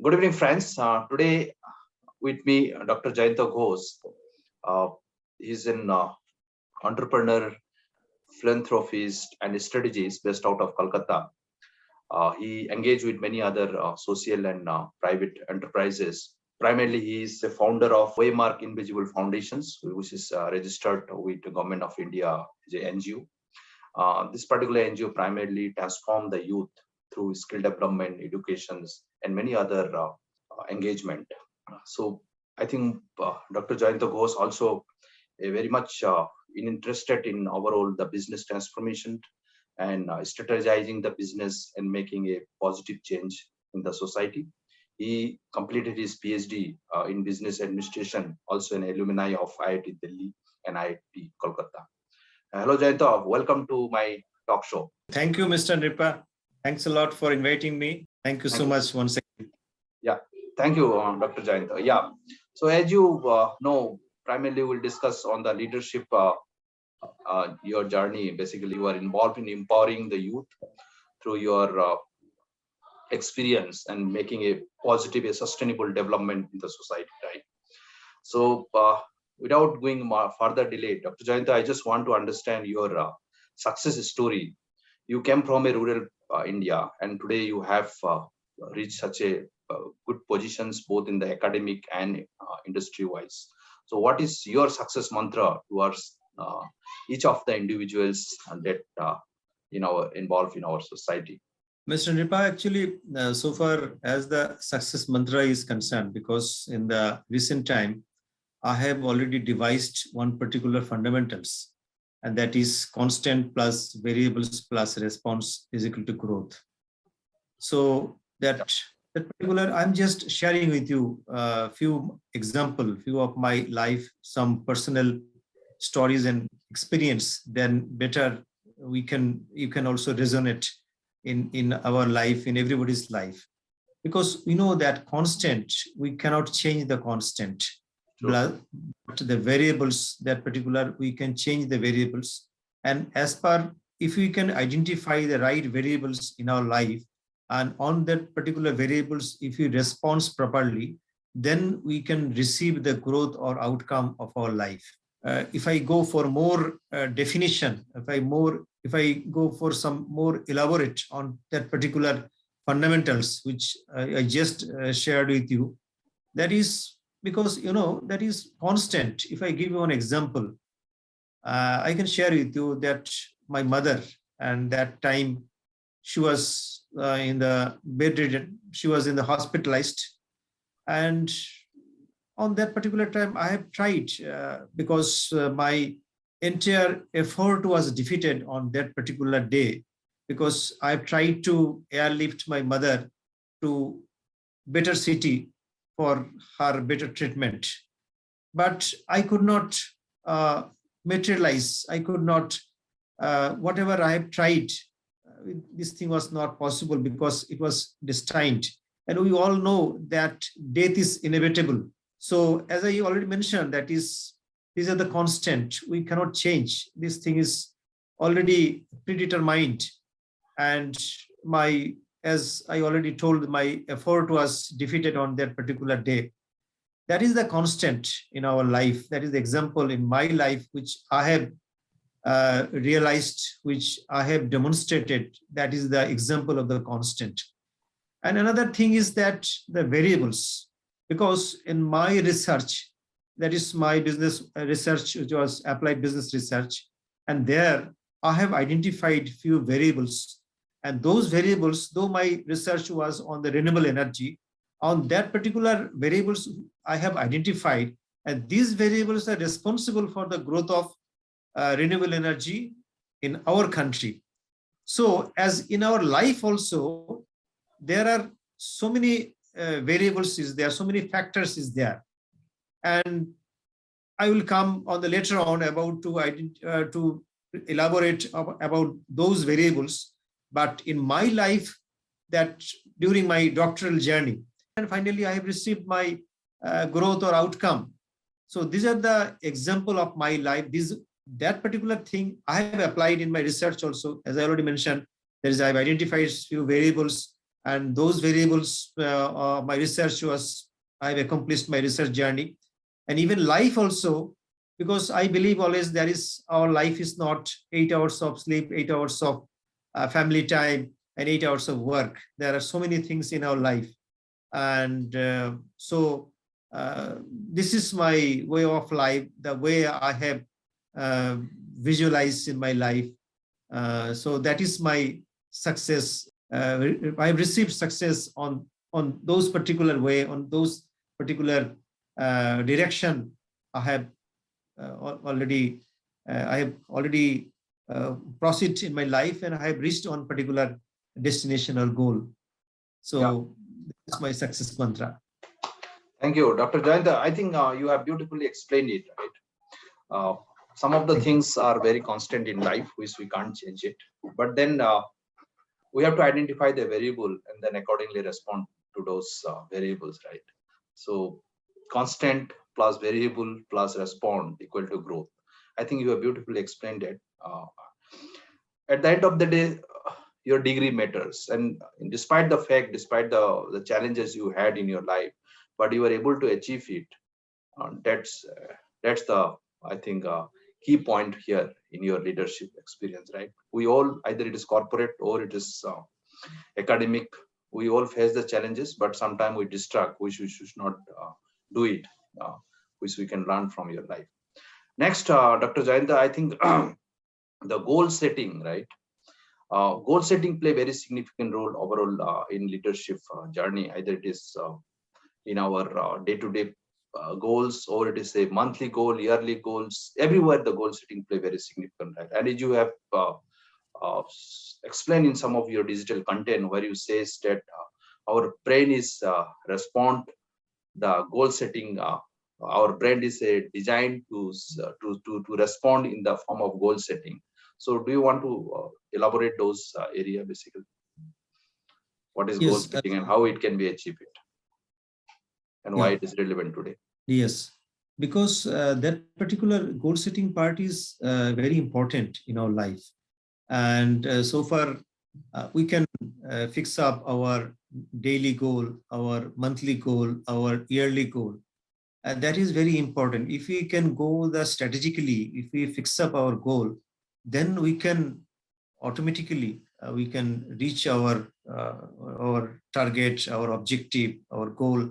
Good evening, friends. Today with me, Dr. Jayanta Ghosh. Uh, he's an entrepreneur, philanthropist, and strategist based out of Calcutta. He engaged with many other social and private enterprises. Primarily, he is the founder of Waymark Invisible Foundations, which is registered with the Government of India as an NGO. This particular NGO primarily transform the youth through skill development, educations, and many other engagement. So I think Dr. Jayanta Ghosh also very much interested in overall the business transformation and strategizing the business and making a positive change in the society. He completed his PhD in business administration, also an alumni of IIT Delhi and IIT Kolkata. Hello, Jayanta. Welcome to my talk show. Thank you, Mr. Nripa. Thanks a lot for inviting me. Thank you so much once again. Yeah, thank you, Dr. Jayanta. Yeah, so as you know, primarily we'll discuss on the leadership, your journey. Basically, you are involved in empowering the youth through your experience and making a positive, a sustainable development in the society, right? So, without going more further delay, Dr. Jayanta, I just want to understand your success story. You came from a rural India, and today you have reached such a good positions both in the academic and industry wise. So, what is your success mantra towards each of the individuals that involved in our society? Mr. Nripa, actually, so far as the success mantra is concerned, because in the recent time, I have already devised one particular fundamentals, and that is constant plus variables plus response is equal to growth. So that particular, I'm just sharing with you a few of my life, some personal stories and experience. Then better you can also resonate in our life, in everybody's life, because we know that constant, we cannot change the constant. But the variables, that particular, we can change the variables. And as per, if we can identify the right variables in our life, and on that particular variables, if we respond properly, then we can receive the growth or outcome of our life. If I go for more definition, if I go for some more elaborate on that particular fundamentals, which I just shared with you, that is because, that is constant. If I give you an example, I can share with you that my mother, and that time she was in the bedridden, she was in the hospitalized. And on that particular time, I have tried because my entire effort was defeated on that particular day, because I tried to airlift my mother to better city for her better treatment. But I could not materialize. I could not, whatever I have tried, this thing was not possible because it was destined. And we all know that death is inevitable. So as I already mentioned, that is, these are the constant. We cannot change. This thing is already predetermined. And as I already told, my effort was defeated on that particular day. That is the constant in our life. That is the example in my life, which I have realized, which I have demonstrated. That is the example of the constant. And another thing is that the variables, because in my research, that is my business research, which was applied business research, and there I have identified few variables. And those variables, though my research was on the renewable energy, on that particular variables I have identified, and these variables are responsible for the growth of renewable energy in our country. So as in our life also, there are so many variables is there, so many factors is there. And I will come on the later on about to elaborate about those variables. But in my life, that during my doctoral journey, and finally I have received my growth or outcome. So these are the example of my life. That particular thing I have applied in my research also. As I already mentioned, I've identified few variables And those variables, my research was, I've accomplished my research journey. And even life also, because I believe always there is, our life is not 8 hours of sleep, 8 hours of family time, and 8 hours of work. There are so many things in our life. And this is my way of life, the way I have uh, visualized in my life. So that is my success. I've received success on those particular way, on those particular direction. I have already I have already proceeded in my life, and I have reached on particular destination or goal. Yeah. So that's my success mantra. Thank you, Dr. Jayanta. I think you have beautifully explained it, right? Some of the things are very constant in life, which we can't change it. But then we have to identify the variable and then accordingly respond to those variables, right? So constant plus variable plus respond equal to growth. I think you have beautifully explained it. At the end of the day, your degree matters, and despite the fact, despite the challenges you had in your life, but you were able to achieve it. That's the, I think, key point here in your leadership experience, right? We all, either it is corporate or it is academic, we all face the challenges, but sometimes we distract, which we should not do it, uh, which we can learn from your life. Next, Dr. Jayanta, I think the goal setting, right? Goal setting play very significant role overall in leadership journey. Either it is in our day-to-day goals, or it is a monthly goal, yearly goals. Everywhere the goal setting play very significant, right? And as you have explained in some of your digital content, where you says that our brain is respond the goal setting. Our brain is designed to respond in the form of goal setting. So, do you want to elaborate those area basically? What is goal Yes, setting and how it can be achieved, and why yeah, it is relevant today? yes, because that particular goal setting part is very important in our life. And so far, we can fix up our daily goal, our monthly goal, our yearly goal. And that is very important. If we can go the strategically, if we fix up our goal, then we can automatically we can reach our target, our objective, our goal.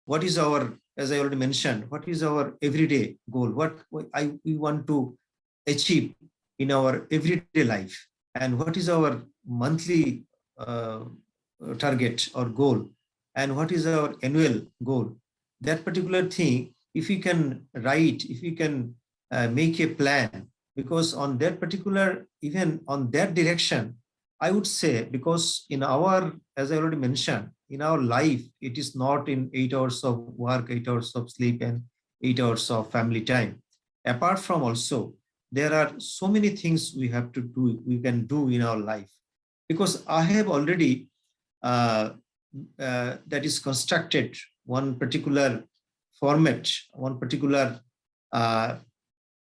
What is our, as I already mentioned, what is our everyday goal? What we want to achieve in our everyday life, and what is our monthly uh, target or goal, and what is our annual goal. That particular thing, if we can write, if we can make a plan, because on that particular, even on that direction, I would say, because in our, as I already mentioned, in our life, it is not in 8 hours of work, 8 hours of sleep, and 8 hours of family time. Apart from also, there are so many things we have to do, we can do in our life. Because I have already uh, that is constructed one particular format, one particular uh,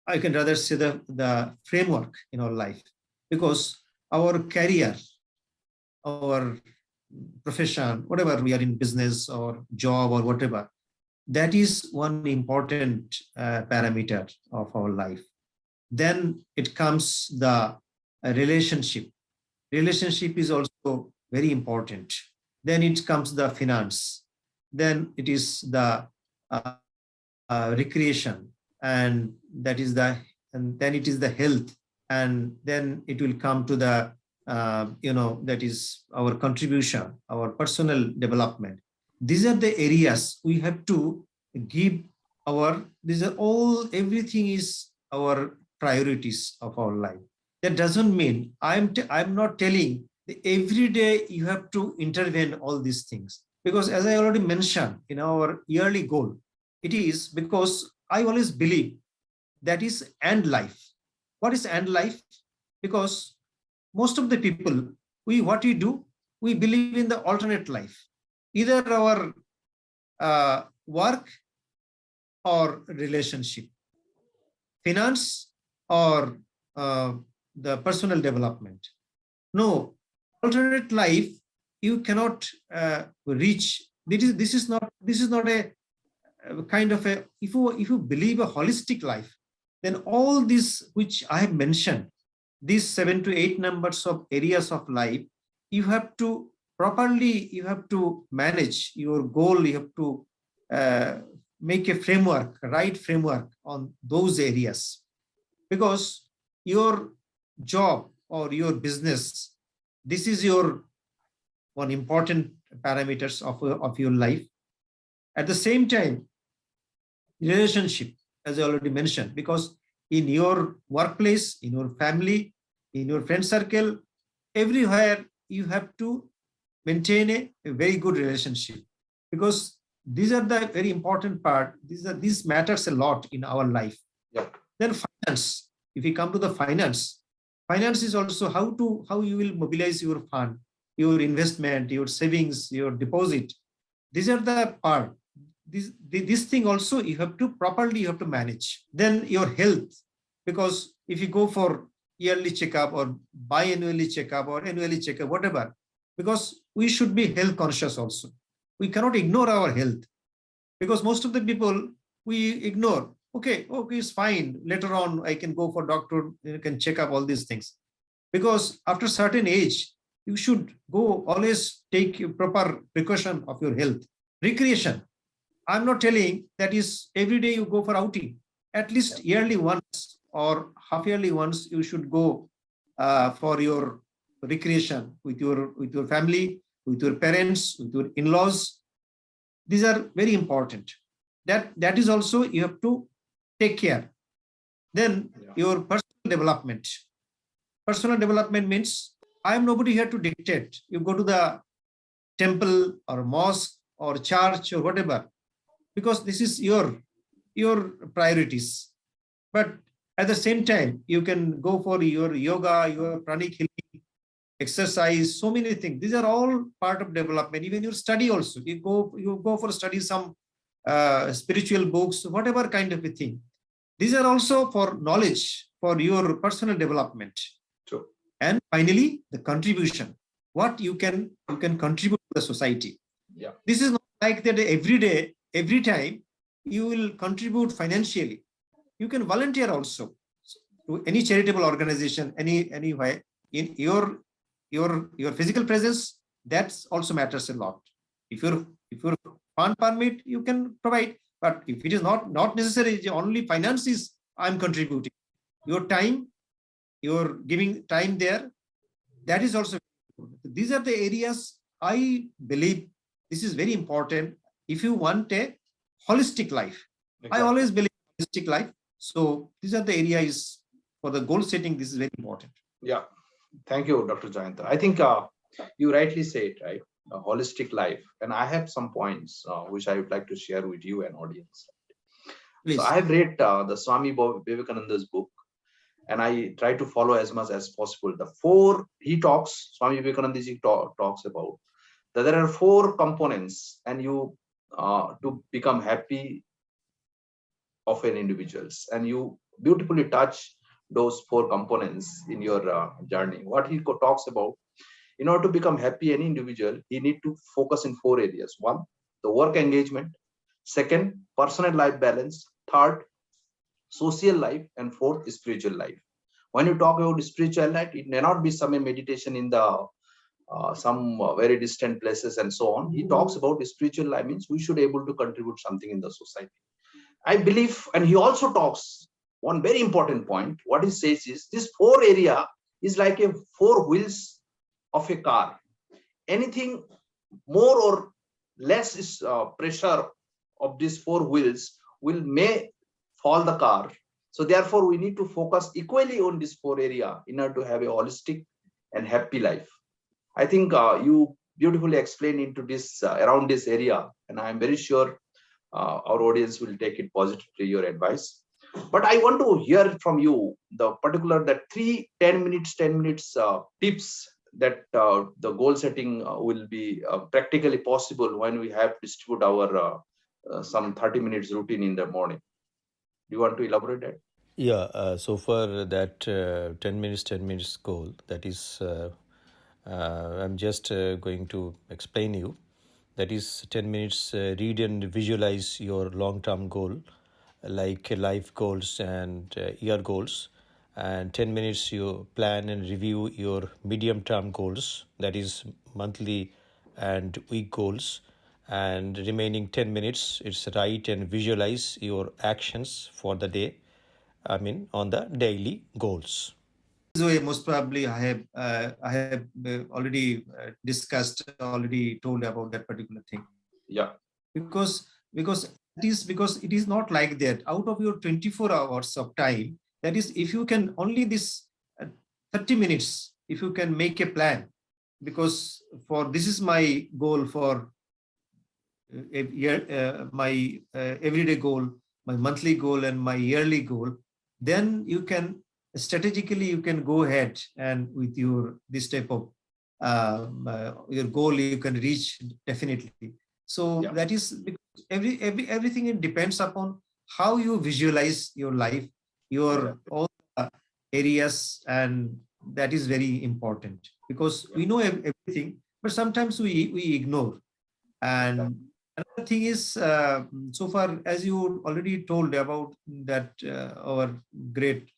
I can rather say the framework in our life, because our career, our profession, whatever we are in, business or job or whatever, that is one important parameter of our life. Then it comes the relationship. Relationship is also very important. Then it comes the finance. Then it is the recreation, and that is the, and then it is the health, and then it will come to the that is our contribution, our personal development. These are the areas we have to give our, these are all, everything is our priorities of our life. That doesn't mean I'm not telling that every day you have to intervene all these things, because as I already mentioned in our yearly goal, it is because I always believe that is end life. What is end life? Because most of the people, what we do, we believe in the alternate life, either our work or relationship, finance or the personal development. No, alternate life you cannot reach. This is not a kind of a, if you believe a holistic life, then all this which I have mentioned, these 7 to 8 numbers of areas of life, you have to properly, you have to manage your goal, you have to uh, make a framework, right framework on those areas. Because your job or your business, this is your one important parameters of your life. At the same time, relationship, as I already mentioned, because in your workplace, in your family, in your friend circle, everywhere you have to maintain a very good relationship, because these are the very important part. These matters a lot in our life. Yeah. Then finance. If we come to the finance is also how you will mobilize your fund, your investment, your savings, your deposit. These are the part. This thing also you have to properly, you have to manage. Then your health, because if you go for yearly checkup or biannually checkup or annually checkup, whatever, because we should be health conscious also. We cannot ignore our health, because most of the people, we ignore. Okay, it's fine. Later on, I can go for doctor, you can check up all these things. Because after certain age, you should go always take proper precaution of your health. Recreation. I'm not telling that is every day you go for outing. At least yearly once or half yearly once, you should go for your recreation with your family, with your parents, with your in-laws. These are very important. That is also you have to take care. Then your personal development. Personal development means I am nobody here to dictate. You go to the temple or mosque or church or whatever, because this is your priorities. But at the same time, you can go for your yoga, your pranic healing, exercise, so many things. These are all part of development. Even your study also. You go for study some spiritual books, whatever kind of a thing. These are also for knowledge, for your personal development. True. And finally, the contribution. What you can contribute to the society. Yeah. This is not like that every day, every time you will contribute financially. You can volunteer also to any charitable organization, anywhere. In your physical presence, that also matters a lot. If your fund permit, you can provide. But if it is not necessary, only finances I'm contributing. Your time, you're giving time there, that is also important. These are the areas I believe this is very important if you want a holistic life. Exactly. I always believe holistic life. So these are the areas for the goal setting. This is very important. Yeah. Thank you, Dr. Jayanta. I think you rightly said, right? A holistic life. And I have some points which I would like to share with you and audience. Please. So I have read the Swami Vivekananda's book, and I try to follow as much as possible. Swami Vivekananda talks about that there are 4 components, and you to become happy of an individuals, and you beautifully touch those 4 components in your journey. What he talks about, in order to become happy an individual, he need to focus in 4 areas. 1, the work engagement. 2nd, personal life balance. 3rd, social life. And 4th, spiritual life. When you talk about spiritual life, it may not be some meditation in the some very distant places and so on. He talks about spiritual life means we should able to contribute something in the society. I believe, and he also talks one very important point. What he says is this 4 area is like a 4 wheels of a car. Anything more or less is pressure of these 4 wheels may fall the car. So therefore, we need to focus equally on this 4 area in order to have a holistic and happy life. I think you beautifully explained into this around this area, and I am very sure our audience will take it positively, your advice. But I want to hear from you the particular that 3 10 minutes tips that the goal setting will be practically possible when we have to distribute our some 30 minutes routine in the morning. Do you want to elaborate that? Yeah, so for that 10 minutes goal, that is I'm just going to explain you. That is 10 minutes, read and visualize your long-term goal, like life goals and year goals. And 10 minutes you plan and review your medium-term goals, that is monthly and week goals. And remaining 10 minutes, it's write and visualize your actions for the day, on the daily goals. This way, most probably I have already discussed, already told about that particular thing. Yeah. Because it is not like that. Out of your 24 hours of time, that is, if you can only this 30 minutes, if you can make a plan, because for this is my goal for a year, my everyday goal, my monthly goal, and my yearly goal, then you can strategically you can go ahead and with your this type of your goal you can reach definitely. So Yeah. that is because everything it depends upon how you visualize your life, Yeah. your all the areas, and that is very important because Yeah. we know everything, but sometimes we ignore. Yeah. And another thing is, so far as you already told about that, our great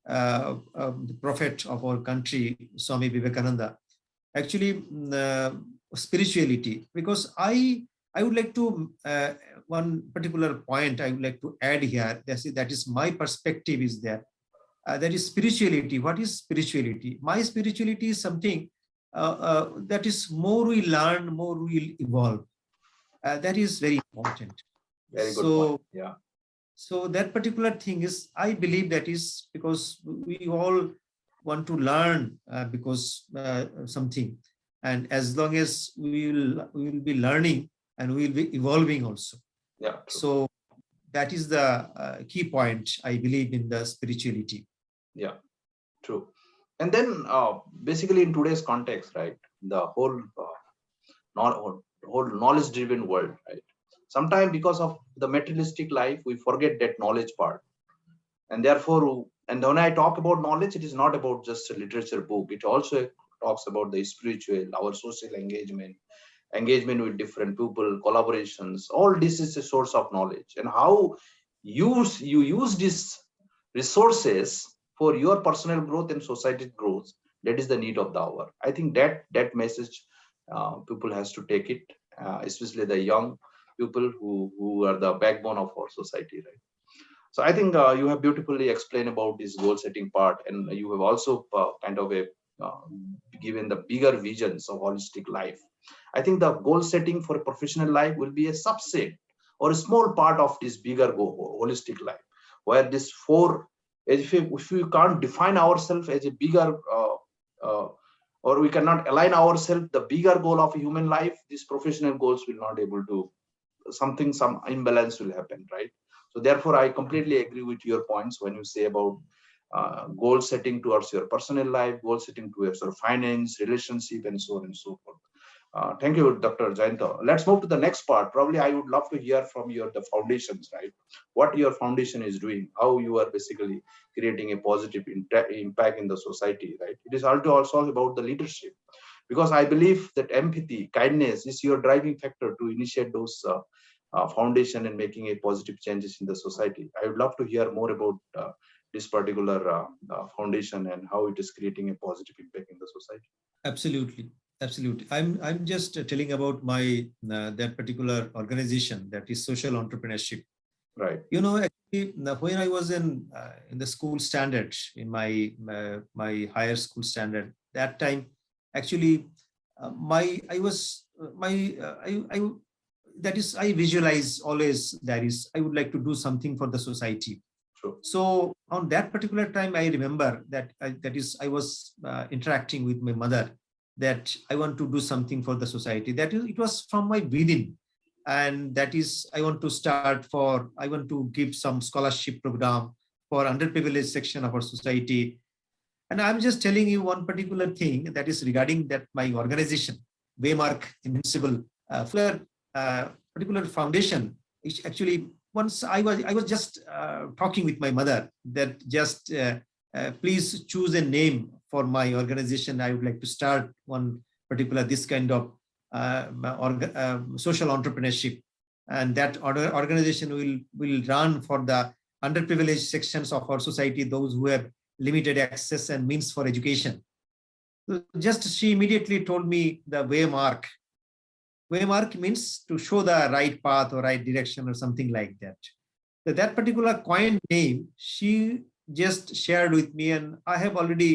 the prophet of our country, Swami Vivekananda, actually spirituality. Because I would like to one particular point I would like to add here. That is my perspective is there. That is spirituality. What is spirituality? My spirituality is something that is more we learn, more we evolve. That is very important. Very good point. So, Yeah. so that particular thing is, I believe that is because we all want to learn because something, and as long as we will be learning and we will be evolving also. Yeah. True. So that is the key point I believe in the spirituality. Yeah. True. And then basically in today's context, right, the whole knowledge driven world, right? Sometimes because of the materialistic life, we forget that knowledge part. And therefore, and when I talk about knowledge, it is not about just a literature book. It also talks about the spiritual, our social engagement with different people, collaborations. All this is a source of knowledge, and how you use these resources for your personal growth and society growth. That is the need of the hour. I think that message people has to take it, especially the young people who are the backbone of our society, right? So I think you have beautifully explained about this goal setting part, and you have also kind of uh, given the bigger visions of holistic life. I think the goal setting for a professional life will be a subset or a small part of this bigger holistic life, where this four, if we can't define ourselves as a bigger, uh, or we cannot align ourselves the bigger goal of human life, these professional goals will not able to, some imbalance will happen, right? So therefore I completely agree with your points when you say about goal setting towards your personal life, goal setting towards your finance, relationship, and so on and so forth. Thank you, Dr. Jayanta. Let's move to the next part. Probably I would love to hear from your the foundations, right? What your foundation is doing, how you are basically creating a positive impact in the society, right? It is also about the leadership, because I believe that empathy, kindness is your driving factor to initiate those foundation and making a positive changes in the society. I would love to hear more about this particular foundation and how it is creating a positive impact in the society. Absolutely, absolutely. I'm just telling about my that particular organization, that is social entrepreneurship. Right. Actually, when I was in the school standard, in my higher school standard, that time, actually, my I was my I that is I visualize always, that is I would like to do something for the society. True. So on that particular time, I remember that I was interacting with my mother, that I want to do something for the society. That is, it was from my within, and that is I want to give some scholarship program for underprivileged section of our society. And I'm just telling you one particular thing that is regarding that my organization, Waymark Invincible, particular foundation. Which actually, once I was just talking with my mother that just please choose a name for my organization, I would like to start one particular this kind of social entrepreneurship, and that organization will run for the underprivileged sections of our society, those who have limited access and means for education. So just she immediately told me the waymark. Waymark means to show the right path or right direction or something like that. So that particular coin name she just shared with me, and I have already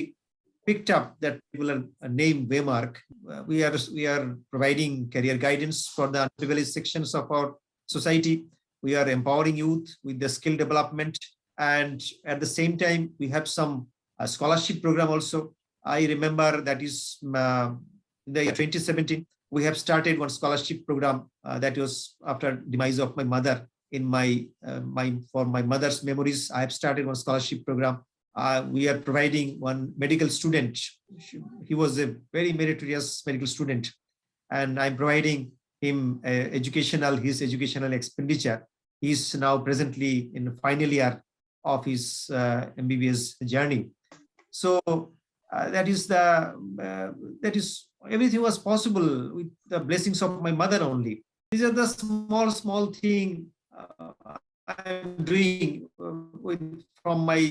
picked up that particular name Waymark. We are providing career guidance for the underprivileged sections of our society. We are empowering youth with the skill development, and at the same time we have some scholarship program also. I remember that is in the year 2017 we have started one scholarship program that was after demise of my mother. In for my mother's memories, I have started one scholarship program. We are providing one medical student. He was a very meritorious medical student, and I'm providing him his educational expenditure. He's now presently in the final year of his MBBS journey. So that is everything was possible with the blessings of my mother only. These are the small thing I'm doing from my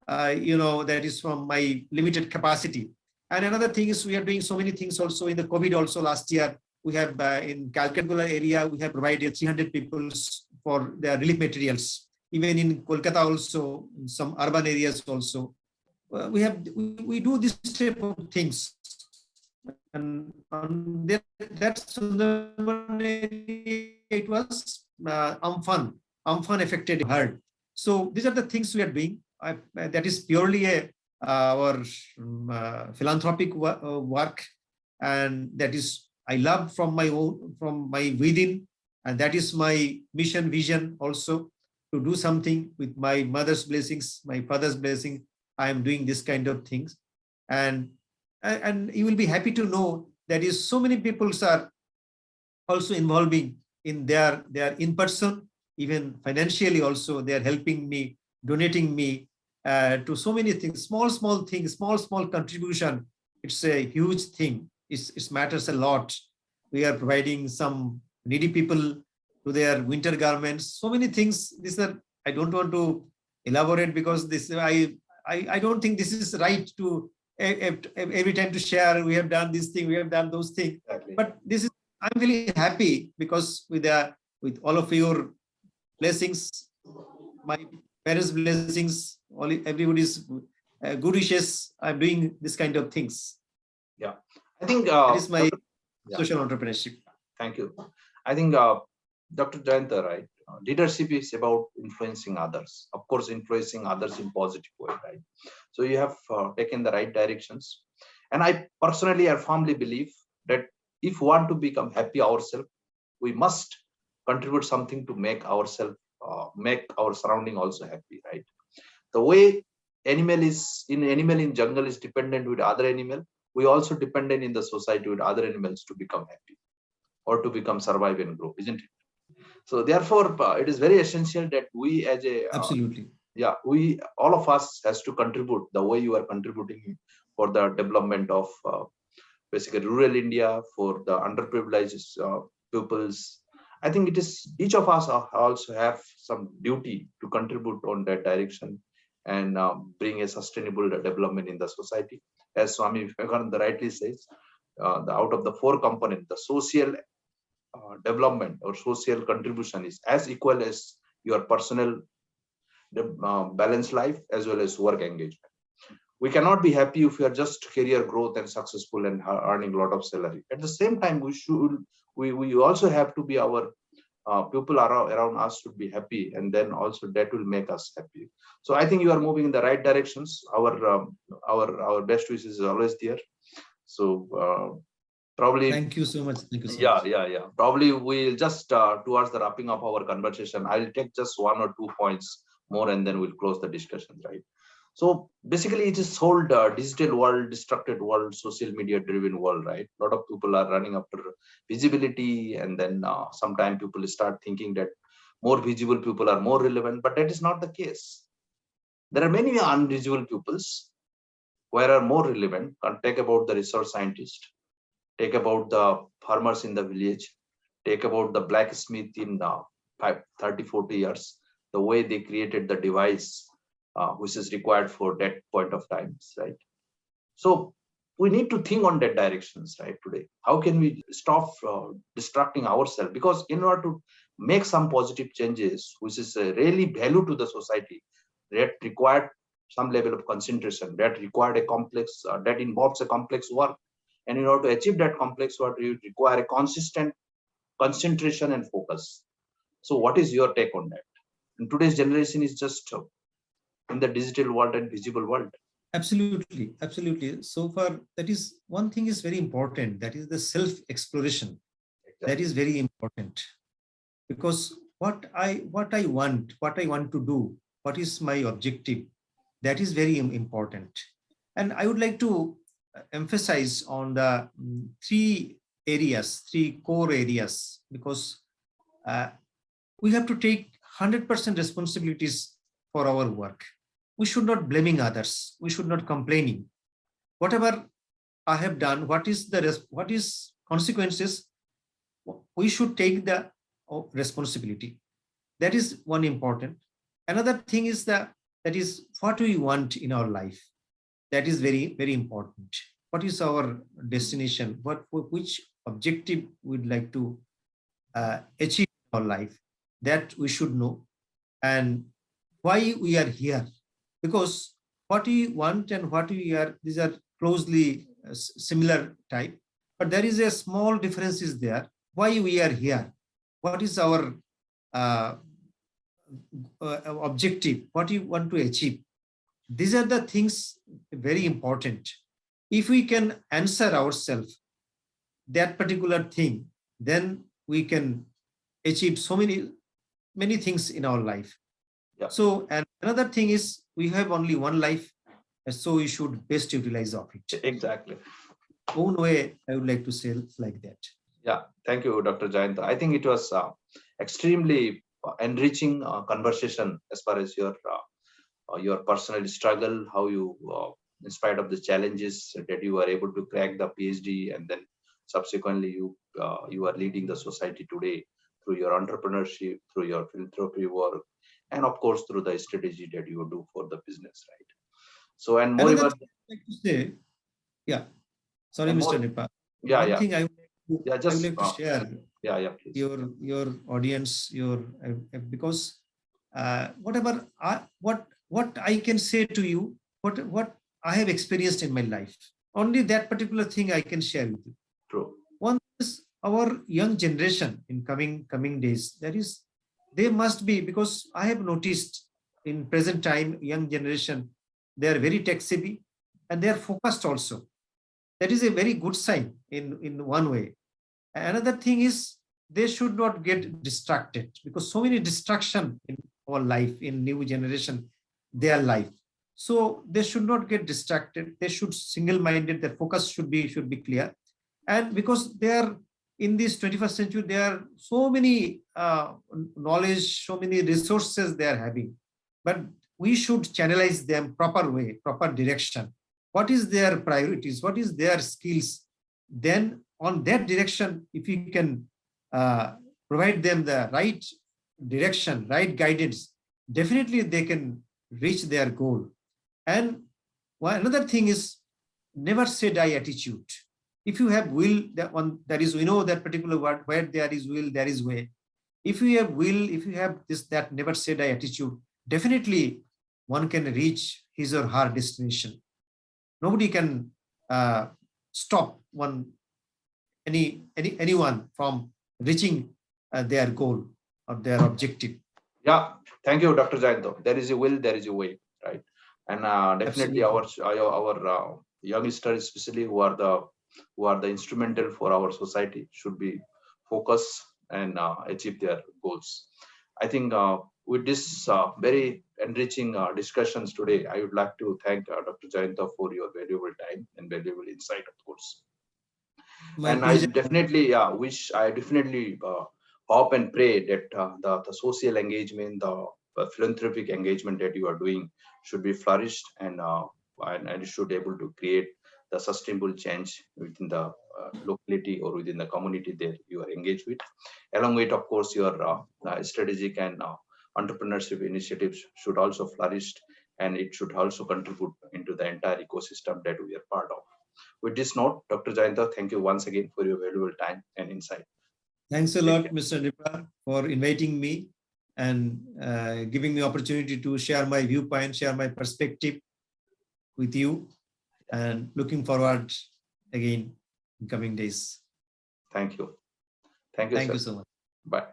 that is from my limited capacity. And another thing is we are doing so many things also in the COVID also last year. We have in Calcutta area, we have provided 300 people for their relief materials. Even in Kolkata also, in some urban areas also, we do this type of things. And on that's it was Amphan affected hard. So these are the things we are doing. That is purely our philanthropic work, and that is I love from my within, and that is my mission vision also, to do something with my mother's blessings, my father's blessing. I am doing this kind of things, and you will be happy to know that is so many people are also involving in their in person, even financially also they are helping me, donating me to so many things, small things, small contribution. It's a huge thing. It matters a lot. We are providing some needy people to their winter garments, so many things. These are, I don't want to elaborate because this I don't think this is right to every time to share. We have done this thing, we have done those things. Exactly. But this is, I'm really happy because with all of your blessings, my parents' blessings, everybody's good wishes, I'm doing this kind of things. Yeah, I think that is my social entrepreneurship. Thank you. I think Dr. Jayanta, right? Leadership is about influencing others. Of course, influencing others in positive way, right? So you have taken the right directions. And I personally, I firmly believe that if we want to become happy ourselves, we must contribute something to make ourselves, make our surrounding also happy, right? The way animal in jungle is dependent with other animal, we also dependent in the society with other animals to become happy or to become survive and grow, isn't it? So therefore, it is very essential that we as a absolutely, we all of us has to contribute the way you are contributing for the development of basically rural India, for the underprivileged pupils. I think it is each of us also have some duty to contribute on that direction and bring a sustainable development in the society. As Swami Vivekananda rightly says, out of the four components, the social development or social contribution is as equal as your personal balanced life as well as work engagement. We cannot be happy if we are just career growth and successful and earning a lot of salary. At the same time, we also have to be our people around us should be happy, and then also that will make us happy. So I think you are moving in the right directions. Our best wishes is always there. So probably thank you so much. Thank you so much. Yeah. Probably we'll just towards the wrapping up our conversation, I'll take just 1 or 2 points more, and then we'll close the discussion, right? So basically, it is whole digital world, distracted world, social media driven world, right? A lot of people are running after visibility, and then sometimes people start thinking that more visible people are more relevant, but that is not the case. There are many invisible pupils where are more relevant, take about the research scientist, take about the farmers in the village, take about the blacksmith in 30, 40 years, the way they created the device which is required for that point of times, right? So we need to think on that directions, right? Today, how can we stop distracting ourselves? Because in order to make some positive changes, which is really value to the society, that required some level of concentration, that required a complex, that involves a complex work. And in order to achieve that complex work, you require a consistent concentration and focus. So what is your take on that? And today's generation is just in the digital world and visible world. Absolutely, absolutely. So far, that is one thing is very important. That is the self-exploration. That is very important, because what I want, what I want to do, what is my objective, that is very important. And I would like to emphasize on the three areas, three core areas, because we have to take 100% responsibilities for our work. We should not blaming others. We should not complaining. Whatever I have done, what is consequences, we should take the responsibility. That is one important. Another thing is that is what we want in our life. That is very, very important. What is our destination? Which objective we'd like to achieve in our life? That we should know. And why we are here. Because what we want and what we are, these are closely similar type, but there is a small difference is there. Why we are here? What is our objective? What you want to achieve? These are the things very important. If we can answer ourselves that particular thing, then we can achieve so many things in our life. Yeah. So, and another thing is we have only one life, so we should best utilize of it. Exactly. Own way, I would like to say like that. Yeah, thank you, Dr. Jayanta. I think it was extremely enriching conversation as far as your personal struggle, how you, in spite of the challenges, that you were able to crack the PhD, and then subsequently you are leading the society today through your entrepreneurship, through your philanthropy work, and of course through the strategy that you do for the business, right? So, and moreover, I'd like to say, yeah, sorry, and Mr. more, Nripa. yeah, One yeah, thing I would yeah, I just would like to share yeah, please. your audience, because whatever what I can say to you, what I have experienced in my life, only that particular thing I can share with you. True. One is our young generation in coming days. That is, they must be, because I have noticed in present time, young generation, they are very tech savvy and they are focused also. That is a very good sign in one way. Another thing is they should not get distracted, because so many distraction in our life, in new generation, their life. So they should not get distracted. They should single-minded. Their focus should be clear. And because they are in this 21st century, there are so many knowledge, so many resources they are having, but we should channelize them proper way, proper direction. What is their priorities? What is their skills? Then on that direction, if you can provide them the right direction, right guidance, definitely they can reach their goal. And another thing is never say die attitude. If you have will, that is, we know that particular word, where there is will, there is way. If you have will, if you have that never say die attitude, definitely one can reach his or her destination. Nobody can stop anyone from reaching their goal or their objective. Yeah, thank you, Dr. Jayanta. There is a will, there is a way, right? And definitely our youngsters, especially who are the instrumental for our society, should be focused and achieve their goals. I think with this very enriching discussions today, I would like to thank Dr. Jayanta for your valuable time and valuable insight, of course. And I definitely hope and pray that the social engagement, the philanthropic engagement that you are doing should be flourished, and and should able to create the sustainable change within the locality or within the community that you are engaged with. Along with, of course, your strategic and entrepreneurship initiatives should also flourish, and it should also contribute into the entire ecosystem that we are part of. With this note, Dr. Jayanta, thank you once again for your valuable time and insight. Thanks a Take lot, care. Mr. Nripa, for inviting me and giving me opportunity to share my viewpoint, share my perspective with you, and looking forward again in coming days. Thank you. Thank you, Thank sir. you so much. Bye.